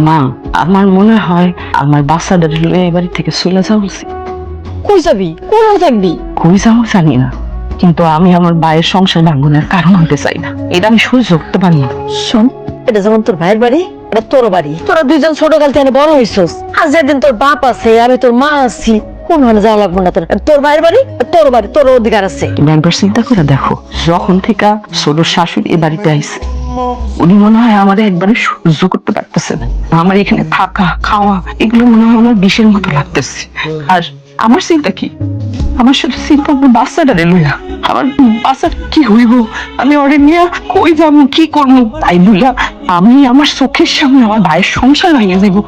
মা, আমার মনে হয় আমার বাচ্চাটা লইয়া এই বাড়ি থেকে চলে যাওয়া উচিত। কই যাবি? কোথাও থাকবি? কই যাবো জানি না, কিন্তু আমি আমার ভাইয়ের সংসার ভাঙনের কারণ হতে চাই না। এটা আমি সহ্য করতে পারি না। শোন, এটা যেমন তোর ভাইয়ের বাড়ি, এটা তোর বাড়ি। তোরা দুইজন ছোটকাল থেকে বড় হইছস। আজ যেদিন তোর বাপ আছে, আমি তোর মা আছি, কোন মানে যাওয়া লাগবো না তোর। তোর ভাইয়ের বাড়ি তোর বাড়ি, তোর অধিকার আছে। তুমি একবার চিন্তা করে দেখো, যখন থেকে ছোট শাশুড়ি এ বাড়িতে আইছে, উনি মনে হয় আমাদের একবারে সহ্য করতে পারতেছে না। আমার এখানে থাকা খাওয়া এগুলো মনে হয় আমার বিষের মতো লাগতেছে। আর আমার চিন্তা কি, আমার সাথে চিন্তা আমার বাচ্চাটা লইয়া। আমার বাচ্চাটা কি হইব, আমি ওরে নিয়ে কই যাবো, কি করবো? তাই বইলা আমি আমার চোখের সামনে আমার ভাইয়ের সংসার ভেঙে যাবো,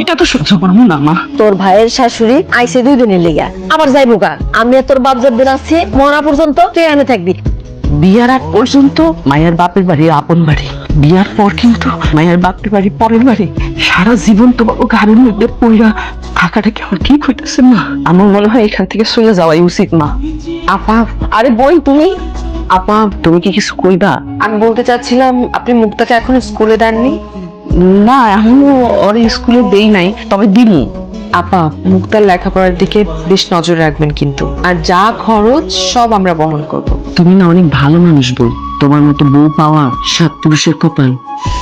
এটা তো সহ্য করবো না মা। তোর ভাইয়ের শাশুড়ি আইছে 2 দিনের লিগা, আবার যাইবো গা। আমি আর তোর বাপ যতদিন আছি, মরা পর্যন্ত তুই এনে থাকবি। বিয়ার আগ পর্যন্ত মায়ের বাপের বাড়ি আপন বাড়ি, বিয়ার পর কিন্তু মায়ের বাপের বাড়ি পরের বাড়ি। সারা জীবন তো বাবু ঘরের মধ্যে পইরা থাকাটা কি আমার ঠিক হইতেছে না? আমার মনে হয় এখান থেকে চলে যাওয়াই উচিত মা। আপা, আরে বোন তুমি, আপা তুমি কি কিছু কইবা? আমি বলতে চাচ্ছিলাম, আপনি মুক্তাকে এখন স্কুলে দেননি? না, এখনো ওর স্কুলে দেই নাই, তবে দিমু। আপা, মুক্তার লেখাপড়ার দিকে বেশ নজর রাখবেন কিন্তু, আর যা খরচ সব আমরা বহন করব। তুমি না অনেক ভালো মানুষ বল, তোমার মতো বউ পাওয়া সাত পুরুষের কপাল,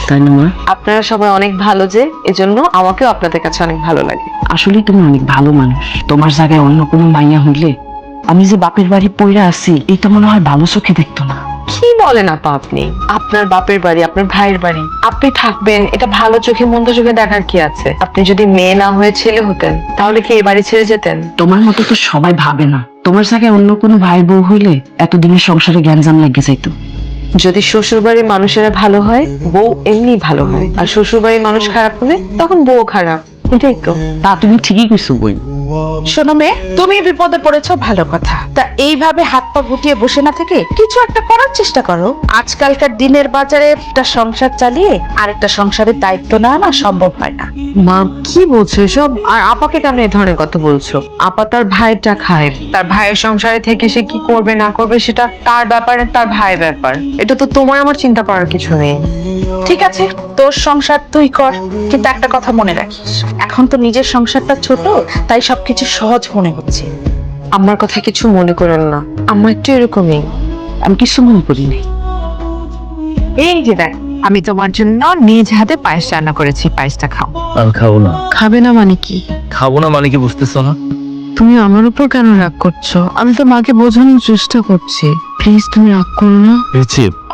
তাই না মা? আপনারা সবাই অনেক ভালো, যে এজন্য আমাকেও আপনাদের কাছে অনেক ভালো লাগে। আসলে তুমি অনেক ভালো মানুষ। তোমার জায়গায় অন্য কোনো মাইয়া হইলে আমি যে বাপের বাড়ি পইরা আছি, এটা মনে হয় ভালো চোখে দেখতো না। কি বলেন আপা আপনি? আপনার বাপের বাড়ি, আপনার ভাইয়ের বাড়ি, আপনি থাকবেন, এটা ভালো চোখে মন্দ চোখে দেখার কি আছে? আপনি যদি মেয়ে না হয়ে ছেলে হতেন, তাহলে কি এই বাড়ি ছেড়ে যেতেন? তোমার মতো তো সবাই ভাবে না। তোমার জায়গায় অন্য কোনো ভাই বউ হইলে এতদিনের সংসারে গ্যাঞ্জাম লেগে যাইতো। যদি শ্বশুর বাড়ির মানুষেরা ভালো হয়, বউ এমনি ভালো হয়, আর শ্বশুর বাড়ির মানুষ খারাপ হলে তখন বউ খারাপ। এটাই তো। তা তুমি ঠিকই কইছো বই। শোনো মেয়ে, তুমি বিপদে পড়েছো, ভালো কথা। তা এইভাবে হাত পা গুটিয়ে বসে না থেকে কিছু একটা করার চেষ্টা করো। আজকালকার দিনের বাজারে একটা সংসার চালিয়ে আরেকটা সংসারের দায়িত্ব নেওয়া না সম্ভব হয় না। মা কি বলছো এসব? আর আপাকে কেন এই ধরনের কথা বলছো? আপা তার ভাইটা খায়, তার ভাইয়ের সংসারে থেকে সে কি করবে না করবে সেটা তার ব্যাপারে, তার ভাইয়ের ব্যাপার। এটা তো তোমার আমার চিন্তা করার কিছু নেই। ঠিক আছে, তোর সংসার তুই কর, কিন্তু একটা কথা মনে রাখিস, এখন তো নিজের সংসারটা ছোট, তাই সবকিছু সহজ মনে হচ্ছে। আমার কথা কিছু মনে করেন না, আমার একটু এরকমই। আমি কিছু মনে করিনি। এই যে দেখ, আমি তোমার জন্য নিজ হাতে পায়েস রান্না করেছি, পায়েসটা খাও। আমি খাবো না। খাবে না মানে কি? খাবো না মানে কি বুঝতেছো না? তুমি আমার উপর কেন রাগ করছো? আমি তো মাকে বোঝানোর চেষ্টা করছি, প্লিজ তুমি রাগ করো না।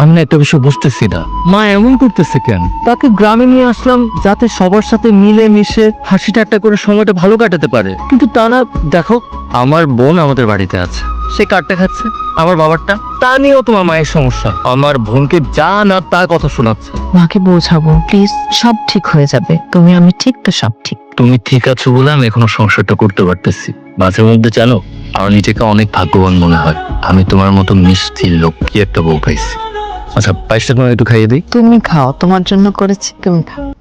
আমি না একটা বিষয় বুঝতেছি না, মা এমন করতেছে কেন? তাকে গ্রামে নিয়ে আসলাম যাতে সবার সাথে মিলে মিশে হাসি ঠাট্টা করে সময়টা ভালো কাটাতে পারে, কিন্তু তা না। দেখো, আমার বোন আমাদের বাড়িতে আছে, সে কাটটা খাচ্ছে। আমার বাবারটা, তা নিয়েও তোমার মায়ের সমস্যা। আমার বোনকে যা না তার কথা শোনাচ্ছে। মাকে বোঝাবো প্লিজ, সব ঠিক হয়ে যাবে। তুমি আমি ঠিক তো সব ঠিক। তুমি ঠিক আছো বলে আমি এখনো সংসারটা করতে পারতেছি। মাঝে মধ্যে জানো, আমার নিজেকে অনেক ভাগ্যবান মনে হয়, আমি তোমার মতো মিষ্টি লক্ষ্মী একটা বউ পাইছি। আচ্ছা, পায়েসটা তোমার একটু খাইয়ে দিই। তুমি খাও, তোমার জন্য করেছি, তুমি খাও।